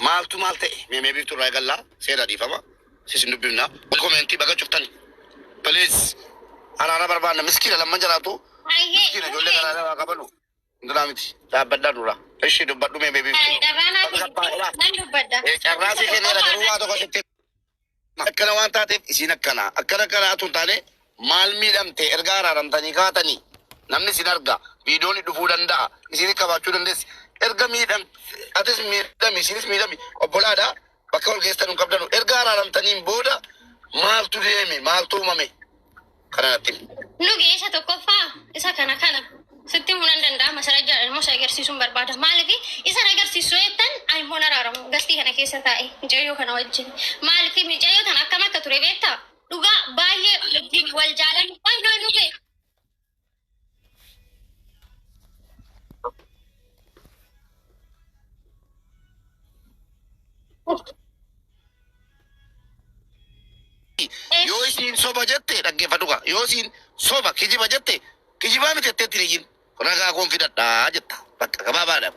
maaltu maal ta'e meemee biiftuu irraa eegallaa seera dhiifama sisin dubbifna koomeentii baga cuftani please araara barbaanna miskiina lamman jiraatu miskiina ijoollee garaa waa qabalu indulaa miti dhaabbadhaa dura ishii dubbadhu meemee biiftuu carraasii kenneera garuu waa tokko sitti akkana waan taateef isiin akkana kanaatu taane maal miidhamte erga araaramtanii kaatanii namni isin arga viidiyoon dhufuu danda'a isin qabaachuu dandeessi erga miidham atis miidhami isinis miidhami obbolaadha bakka ol geessan hin qabdanu erga araaramtaniin booda maaltu deeme maaltu uumame kanatti nugi isa tokkoffaa isa kana sitti munan danda'a masarajaa ilmoo isa agarsiisuun barbaada maaliif isa agarsiisuu jettan ayimoon araaramu gastii kana keessa taa'e mijayyoo kana wajjin maaliif mijayyoo kana akkam akka ture beektaa dhugaa baay'ee wal jaalan waan nuge yoo isin soba jette dhaggeeffadhuga yoo isin soba kijiba jette kijibaa miti jetteetti niyin ragaa koonfidadhaa jetta bakka gabaabaadha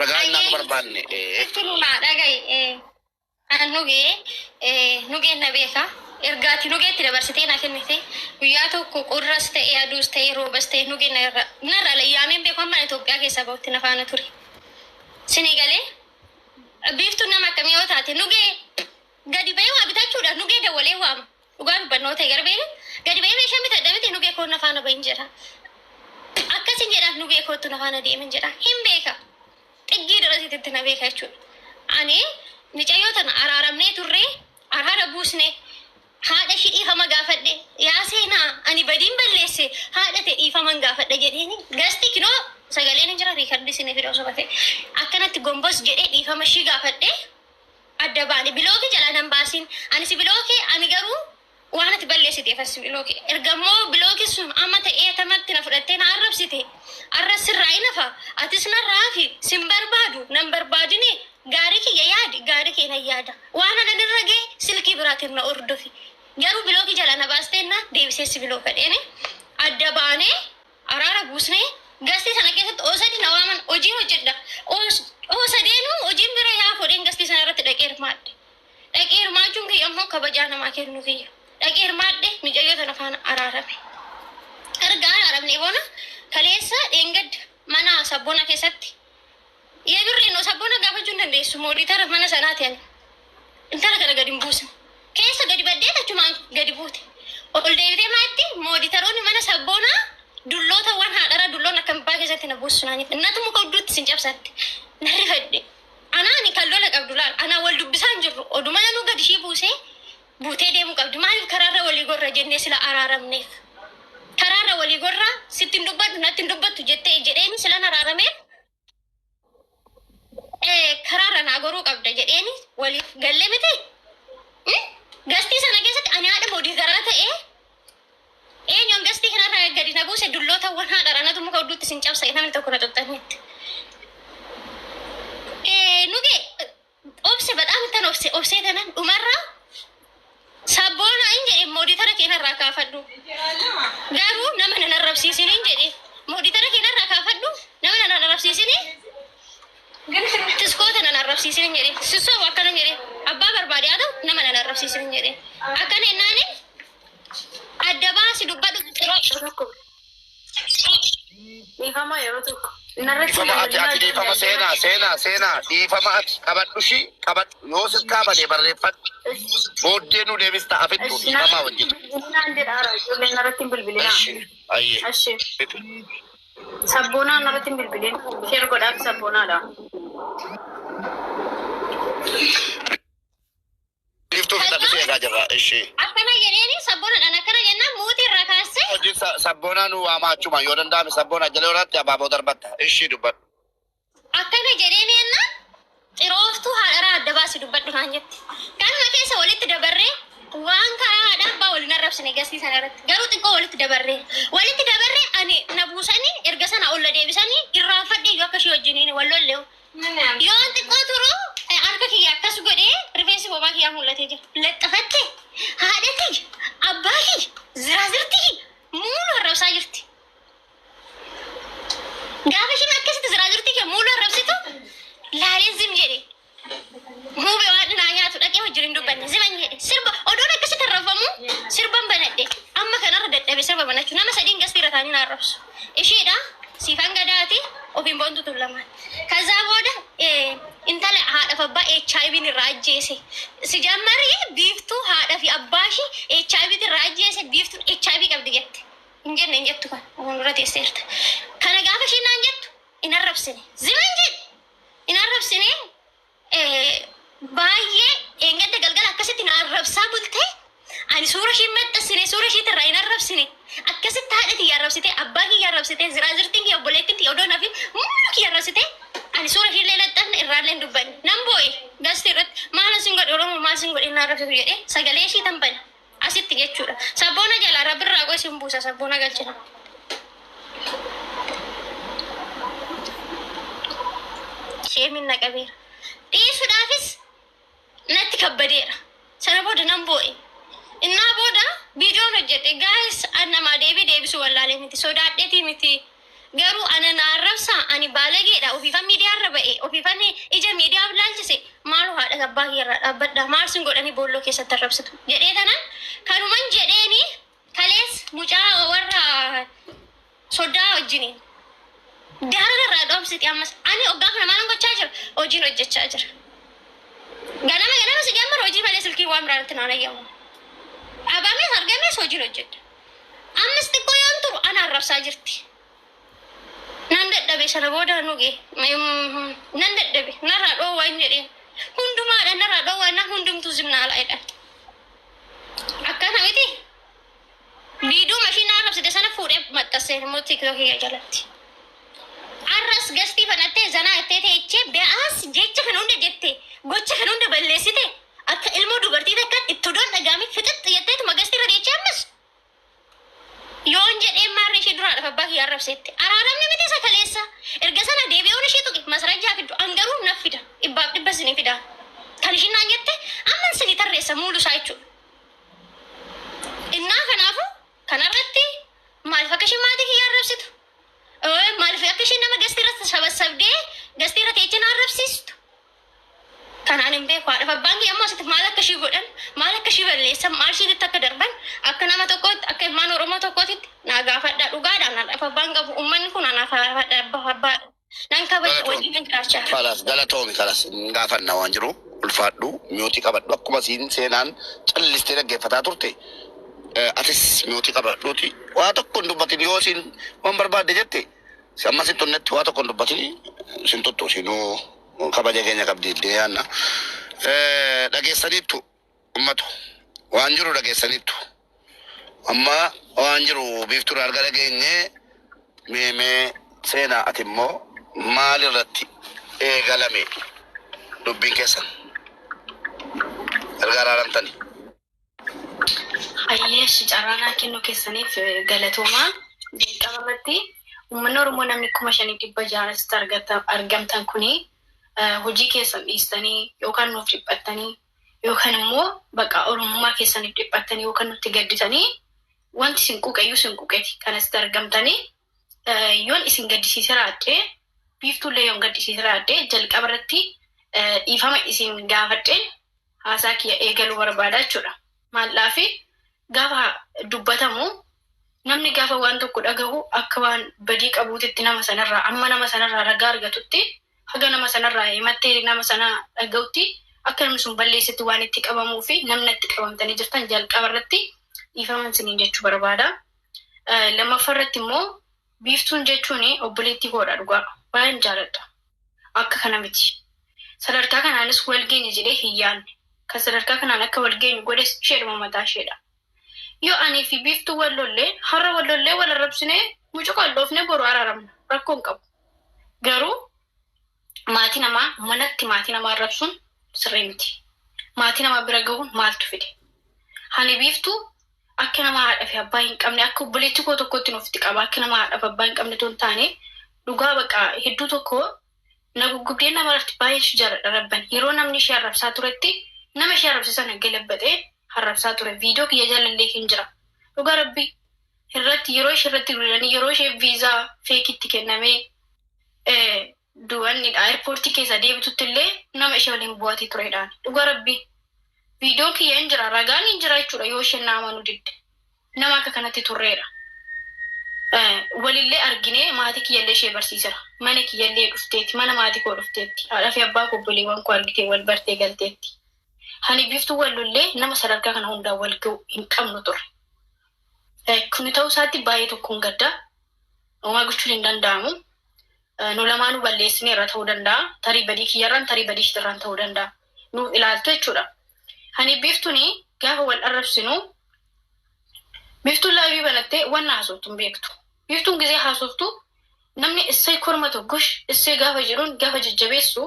ragaa innaan barbaanne nugee na beeka ergaati nugeetti dabarsitee na kennite guyyaa tokko qorras ta'e aduus ta'e roobas ta'e nugee narra layyaameen beeku amma Itoophiyaa keessaa bahutti na faana ture sinii galee biiftuu nama akkamii yoo taate nugee gadi bahee waa bitachuudha nugee dawalee waama dhugaa dubbannoo ta'e garbeeni gadi bahee meeshaan bitadha miti nugee koo na faana bahin jedha akkasin jedhaaf nugee kootu na faana deemin jedha hin beeka xiggii darasitti na beeka jechuudha ani mijayyoo tana araaramnee turree araara buusne haadha ishii dhiifama gaafadhe yaa seenaa ani badiin balleesse haadha ta'e dhiifaman gaafadhe jedheeni gasti kinoo sagaleen hin jira riikardi sinii fidoo sobate akkanatti gombos jedhee dhiifama ishii gaafadhe adda baane bilooki jala nan baasin ani si bilooki ani garuu waan ati balleessiteef as bilooki ergammoo bilooki sun amma ta'ee tamatti na fudhattee na arrabsite arras sirraa nafa atis narraa fi sin barbaadu nan barbaadine gaarii kiyya yaadi gaarii kee na yaada waan anan irra gee silkii biraatiin na ordofi garuu bilooki jala na baasteenna deebisee si biloo fedheene adda baane araara buusne gastii sana keessatti oosadi na waaman hojii hojjedha oosadeenu hojiin bira yaa fudheen gastii sana irratti dhaqee hirmaachuun kiyya ammoo kabajaa namaa kennu kiyya dhaqee hirmaadhe mijayyoo tana faana araarame ergaa araaramne boona kaleessa dheengadda mana sabboona keessatti yeedurreenoo sabboona gaafachuu hin dandeessu mooditara mana sanaati ani intala kana gadi hin buusne keessa gadi baddee achumaan gadi buute ol deebitee maatti mooditaroonni mana sabboonaa dulloota waan haadhara dulloon akka mibbaa keessatti na buusu naaniif innatu muka udduutti sin cabsatte na rifadhe anaani kan lola qabdu laal anaa wal dubbisaan jirru oduma nanuu gadi ishii buutee deemuu qabdi maaliif karaarra walii gorra jennee sila araaramneef karaarra walii gorra sitti hin dubbadhu natti hin dubbattu jettee jedheeni silan araarameef karaarra naa goruu qabda jedheeni waliif galle miti gastii sana keessatti ani haadha moodii garaa ta'e eenyoon gastii kanarra gadi na buuse dulloota waan haadhara natu muka udduutti sin cabsa namni tokko na xuxxanitti nuge obse badhaan tan obsee tanan dhumarraa sabboona hin jedhe mooditara keenarraa kaafadhu garuu nama nan arrabsiisin hin jedhe mooditara keenarraa kaafadhu nama nan arrabsiisini tiskoota nan arrabsiisin hin jedhe sissoo akkana jedhe abbaa barbaade haa ta'u nama nan arrabsiisin hin jedhe akkana ennaani adda baasi dubbadhu dhiifama yeroo tokko dhiifama ati dhiifama seenaa dhiifama ati qabadhushi qabadhu yoo sis kaabade barreeffadhu booddee nu deebista afittu dhiifama wajjin sabboonaa narratti hin bilbilin sheer godhaaf sabboonaadha Liftuu fidhadhu si eegaa jirra akkana jedheeni sabboonadhaan akkana jennaan muutii irra kaasee hojii sabboonaa nu waamaa achuma yoo danda'ame sabboona jala irratti abaaboo darbatta ishii dubbadhu akkana jedheeni jennaan xirooftuu haadharaa adda baasi dubbadhu naan jetti kanuma keessa walitti dabarree waan karaa haadha abbaa waliin arrabsine gastii sana irratti garuu xiqqoo walitti dabarree ani na buusanii erga sana olla deebisanii irraanfadhee yoo akkashii wajjiniin wallollee yoo xiqqoo turu harka kiyya akkas godhee rifeensi bobaa kiyyaa mul'atee jira laxxafatte haadha kiyya abbaa kiyya ziraazirti muuluu arrabsaa jirti gaafa ishiin akkasitti ziraazirti kiyya muuluu arrabsitu laaleen zim jedhe Hube waan naa nyaatu dhaqee wajjin hin dubbanne ziman jedhe sirba odoon akkasi tarrafamu sirban banadhe amma kanarra dadhabe sirba banachuu nama sadiin gastii irra taanii naa arrabsu ishiidha siifan gadaati ofiin boontu tullamaan kazaa booda intala haadhaaf abbaa HIV irraa ajjeese si jammari biiftuu haadhaa fi abbaa ishii HIV irraa ajjeese biiftuun HIV qabdi jette hin jenne hin jettu kan fuuldura teesseerta kana gaafa isheen naan jettu hin arrabsine ziman jedhe hin arrabsine baay'ee eeggadda galgala akkasitti na arrabsaa bultee ani suura ishee maxxansine suura ishee irraa hin arrabsine akkasitti haadha kiyya arrabsite abbaa kiyya arrabsite ziraazirtiin kiyya obboleettiin kiyya odoo nafi mulu kiyya arrabsite ani suura ishee illee laxxafne irraallee hin dubbanne nan boo'e gasti irratti maal sin godhe oromoo maal sin godhe na arrabsitu jedhee sagalee ishee tan bane asitti jechuudha sabboona jalaa rabbirraa qoy sin buusa sabboona galchina sheemin na qabeera dhiisuudhaafis natti kabbadeera sana booda nan boo'e innaa booda biidiyoon hojjete gaayis annamaa deebisu wallaalee miti sodaadheetii miti garuu ana na arrabsa ani baalageedha ofiifan miidiyaa irra ba'e ofiifan ija miidiyaa ilaalchise maaloo haadha abbaa kiyyarraa dhaabbadha maal sin godhanii boolloo keessatti arrabsitu jedhee tanan kanuman jedheeni kalees mucaa warra sodaa wajjiniin daararraa dhoomsiti ammas ani oggaa kana maalan gochaa jira hojiin hojjechaa jira ganama si jammar hojii malee silkii waan biraatti naan ayyamu abamees argamees hojiin hojjedha ammas xiqqoo yoon turu ana arrabsaa jirti nan dadhabe sana booda nuge nan dadhabe narraa dhoowwaa hin jedheen hundumaadha narraa dhoowwaa na hundumtuu zimnaalaa'edha akkana miti biiduu mashiinaa arrabsite sana fuudhee maxxansee immoo tiiktookii jalatti arras gastii fanattee zanaa ittee teechee be'aas jecha kan hunda jette gocha kan hunda balleessite akka ilmoo dubartii takkaatti itti odoon dhagaame fixixxi jetteetu magastii irra deechee ammas yoon jedhee maarri ishee duraadhaaf abbaa kiyyaa arrabseette araaramni miti isa kaleessa erga sana deebi'uun ishee tuqe masarajaa fiddu angaruu naf fida dhibbaaf dhibba sinii fida kan ishiin naan jette amman sinii tarreessa muulu isaa jechuudha innaa kanaafu kanarratti maaliif akka isheen maatii kiyyaa arrabsitu maaliif akka isheen nama gastii irratti sabasabdee gastii irra teechee na arrabsiistu kanaan hin beeku haadhaaf abbaan kiyya ammoo asitti maal akka ishii godhan maal akka ishii balleessan maal ishiitti akka darban akka nama tokkootti akka ilmaan oromoo tokkootitti naa gaafadha dhugaadhaan haadhaaf abbaan qabu uummanni kun anaaf abbaa nan kabaja wajjin jiraachaa kalas galatoomi kalas gaafanna waan jiru ulfaadhu mi'ootii qabadhu akkuma siin seenaan callistee dhaggeeffataa turte atis mi'ootii qabadhuuti waa tokko hin dubbatin yoo siin waan barbaadde jette amma sin tunnetti waa tokko hin dubbatin sin tuttu sinuu kabaja keenya qabdi illee yaanna dhageessaniittu ummatu waan jiru dhageessaniittu amma waan jiru biiftuudha arga dhageenye meemee seenaa ati immoo maal irratti eegalame dubbiin keessan erga araaramtani ayyeesh carraanaa kennu keessaniif galatoomaa jalqabamatti uummanni oromoo namni 5,600 argamtan kuni hojii keessan dhiistanii yookaan nuuf dhiphattanii yookaan immoo baqa oromummaa keessaniif dhiphattanii yookaan nutti gadditanii wanti isin quuqeyyuu isin quuqeeti kan asitti argamtanii yoon isin gaddisiise raadhee biiftuullee yoon gaddisiise raadhee jalqaba irratti dhiifama isin gaafadheen haasaa kiyya eegaluu barbaadaa jechuudha. Maallaafi gaafa dubbatamu namni gaafa waan tokko dhagahu akka waan badii qabuutitti nama sanarraa amma nama sanarraa ragaa argatutti haga nama sanarraa himattee nama sana dhaga'utti akka namni sun balleessitti waan itti qabamuu fi namni itti qabamtanii jirtan jalqaba irratti dhiifama isiniin jechuu barbaada. Lammaffaa irratti immoo biiftuun jechuun obboleettii koodha dhugaa baay'een jaaladha. Akka kana miti. Sadarkaa kanaanis walgeenye jedhee hin yaadne. Kan sadarkaa kanaan akka walgeenyu godhes isheedhuma mataa isheedha. Yoo ani fi biiftuu wallollee har'a wallollee wal arrabsinee mucuqa dhoofnee boru araaramna rakkoo hin qabu. Garuu maatii namaa manatti maatii namaa arrabsuun sirrii miti. Maatii namaa bira gahuun maaltu fide? Hani biiftuu akka nama haadha fi abbaa hin qabne akka obboleettii koo tokkotti nuufti qaba akka nama haadha fi abbaa hin qabne toon taane dhugaa baqa hedduu tokko na guggubdee nama irratti baay'ee jaaladha rabban yeroo namni ishee arrabsaa turetti nama ishee arrabsisan galabbatee arrabsaa ture viidiyoo kiyya jaalallee hin jira dhugaa rabbi irratti yeroo ishee irratti gurguranii yeroo ishee viizaa feekitti kennamee du'anni airportii keessa deebitutti illee nama ishee waliin bu'aatee turedhaan. Dhugaa rabbii viidiyoon kiyya hin jira ragaan hin jira jechuudha yoo isheen nama nu didde nama akka kanatti turreedha. Walillee arginee maatii kiyyallee ishee barsiisara. Mana kiyyallee dhufteetti mana maatii koo dhufteetti haadha fi abbaa koo obboleewwan koo argitee wal bartee galteetti. Hani biiftuu wallollee nama sadarkaa kana hundaa wal ga'u hin qabnu turre. Kun ta'uu isaatti baay'ee tokkoon gaddaa uumaa gochuun hin danda'amu. Nu lamaanuu balleessinee irra ta'uu danda'a. Tarii badii kiyyarraan tarii badii ishirraan ta'uu danda'a. Nu ilaaltu jechuudha. Hani biiftuuni gaafa wal arrabsinu biiftuun laayivii banattee waan haasoftu hin beektu. Biiftuun gisee haasoftu namni issee korma tokkosh issee gaafa jedhuun gaafa jajjabeessu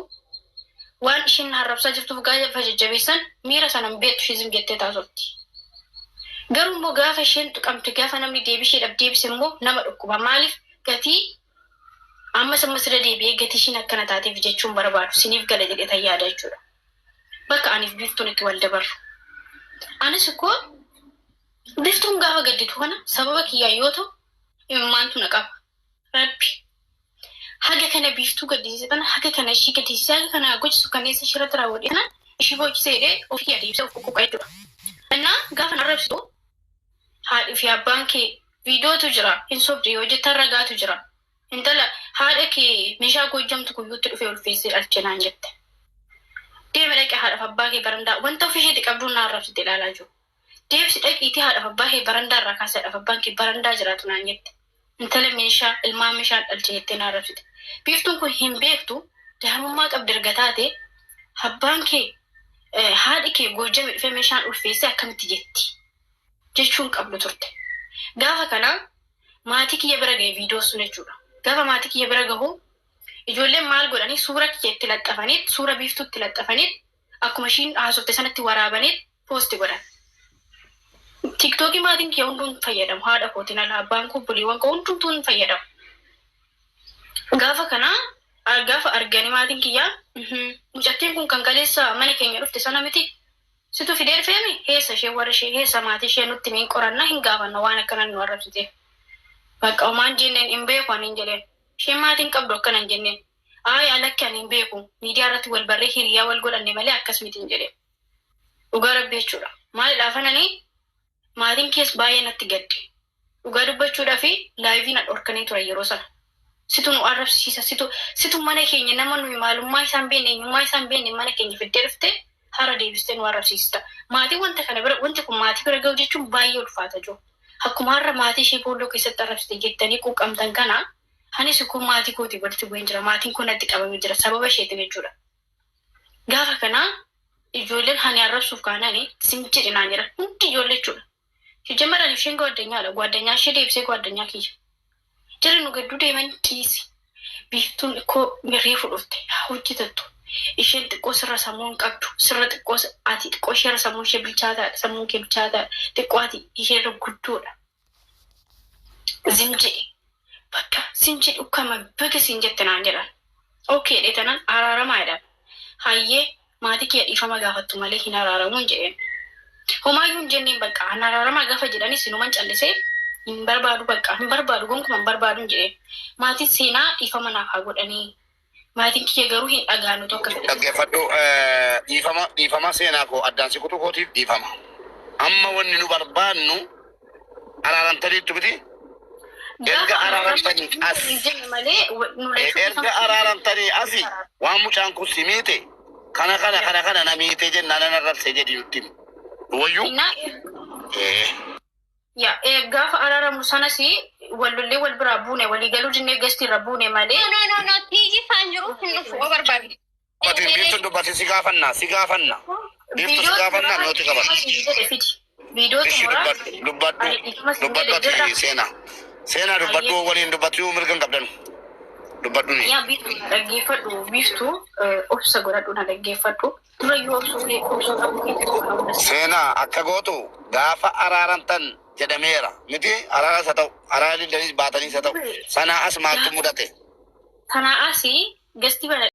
waan ishiin harrabsaa jirtuuf gaafa jajjabeessan miira sana hin beektu ishee jettee taasofti. Garuu immoo gaafa isheen tuqamte gaafa namni deebisheedhaaf deebise immoo nama dhukkuba. Maaliif gatii ammas irra deebi'ee gatii ishiin akkana taateef jechuun barbaadu siniif gala jedhee tan yaada jechuudha. Bakka aniif biiftuun itti wal dabarru. Anis ikkoo biiftuun gaafa gadditu kana sababa kiyyaa yoo ta'u imimmaantu na qaba. Rabbi haga kana biiftuu gaddisiise kana haga kana ishii gaddisiise haga kana gochisu kanneessa ishirratti raawwadhe kana ishii boochisee ofii adeemsee of quqquqa jechuudha. Innaa gaafa narrabsitu haadhi fi abbaan kee viidiyootu jira hin sobde yoo jettan ragaatu jira. Intala haadha kee meeshaa goojjamtu guyyuutti dhufee ulfeessee dhalche naan jette. Deema dhaqee haadhaaf abbaa kee barandaa wanta ofii isheeti qabduun na arrabsite ilaalaa jiru. Deebisi dhaqiitii haadhaaf abbaa kee barandaa irraa kaasee haadhaaf abbaan kee barandaa jiraatu naan jette. Intala meeshaa ilmaan meeshaan dhalche jettee na arrabsite. Biiftuun kun hin beektu daa'imummaa qabdi erga taate abbaan kee haadhi kee goojjame dhufee meeshaan ulfeessee akkamitti jetti jechuun qabdu turte. Gaafa kana maatii kiyya bira ga'e viidiyoo sun jechuudha. Gaafa maatii kiyya bira gahu ijoolleen maal godhanii suura kiyya itti laxxafaniit suura biiftuu itti laxxafaniit akkuma ishiin haasofte sanatti waraabaniit poosti godhan. Tiktookii maatiin kiyya hunduun fayyadamu haadha kootiin ala abbaan koo buliiwwan koo hundumtuun fayyadamu. Gaafa kana gaafa arganii maatiin kiyyaa mucattiin kun kan kaleessa mana keenya dhufte sana miti situ fidee dhufeemi heessa ishee warra ishee heessa maatii ishee nutti miin qorannaa hin gaafanna waan akkana nu arrabsite. Bakka homaan jenneen hin beeku ani hin jedheen. Isheen maatiin qabdu akkana hin jenneen. Alakki ani hin beeku. Miidiyaa irratti wal barree hiriyaa wal godhanne malee akkas miti hin jedheen. Dhugaa rabbi jechuudha. Maalidhaaf ananii maatiin kees baay'ee natti gadde. Dhugaa dubbachuudhaa fi laayivii na dhorkanii ture yeroo sana. Situ nu arrabsiisa. Situ mana keenya nama nuyi maalummaa isaan beenne eenyummaa isaan beenne mana keenya fiddee dhufte hara deebistee nu arrabsiista. Maatiin wanta kana bira wanti kun maatii bira ga'u jechuun baay'ee ulfaata jiru. Akkuma har'a maatii ishee boolloo keessatti arrabsite jettanii quuqqamtan kana anis kun maatii kooti walitti bu'een jira. Maatiin kun natti qabamee jira sababa isheetiin jechuudha. Gaafa kana ijoolleen hani arrabsuuf kaananii simchi dhinaan jira. Hundi ijoollee jechuudha. Hijjamaraan isheen gwaddanyaalha. Gwaddanyyaa ishee deebisee gwaddanyyaa kiyya. Jira nu gadduu deeman dhiisi. Biiftuun ikkoo reefu dhufte hojjetattu. Isheen xiqqoo sirra sammuu hin qabdu. Sirra xiqqoo ati xiqqoo isheerra sammuu ishee bilchaataadha. Sammuun kee bilchaataadha. Xiqqoo ati isheerra guddoodha. Zimjee bakka sinjee dhukkama baga siin jette naan jedhan. Okay dheetanan araaramaa jedhan. Hayyee maatii kee dhiifama gaafattu malee hin araaramu hin jedheen. Homaayyuu hin jenneen bakka an araaramaa gaafa jedhanis sinuman callisee hin barbaadu bakka hin barbaadu gonkuman barbaadu hin jedheen. Maatiin seenaa dhiifama naaf haa godhanii. Maatiin kiyya garuu hin dhagaanu tokko fedhe. Dhaggeeffadhu dhiifama seenaa koo addaan si kutu kootiif dhiifama. Amma wanni nu barbaannu araaramtaniitu miti. Erga araaramtanii as. Erga araaramtanii asi waan mucaan kun si miite kana na miite jennaan na arrabse jedhi nutti. Wayyuu. Gaafa araaramu sanas wallollee wal biraa buune walii galuu dinnee gasti irra buune malee. No, tiiji faan jiru hin dhufu barbaadu. Batiin biiftuun dubbate si gaafanna. Biiftuu si gaafanna nooti qaban. Ishi dubbadhu ati seenaa dubbadhu waliin dubbachuu mirgan qabdan. Dubbadhu ni. Yaa dhaggeeffadhu biiftuu obsa godhadhu na dhaggeeffadhu. Durayyuu obsuu qabu. Seenaa akka gootu gaafa araaramtan jedhameera. Miti araaras haa ta'u araarri danis baatanis haa ta'u sanaa as maaltu mudate. Sanaa asii gasti bala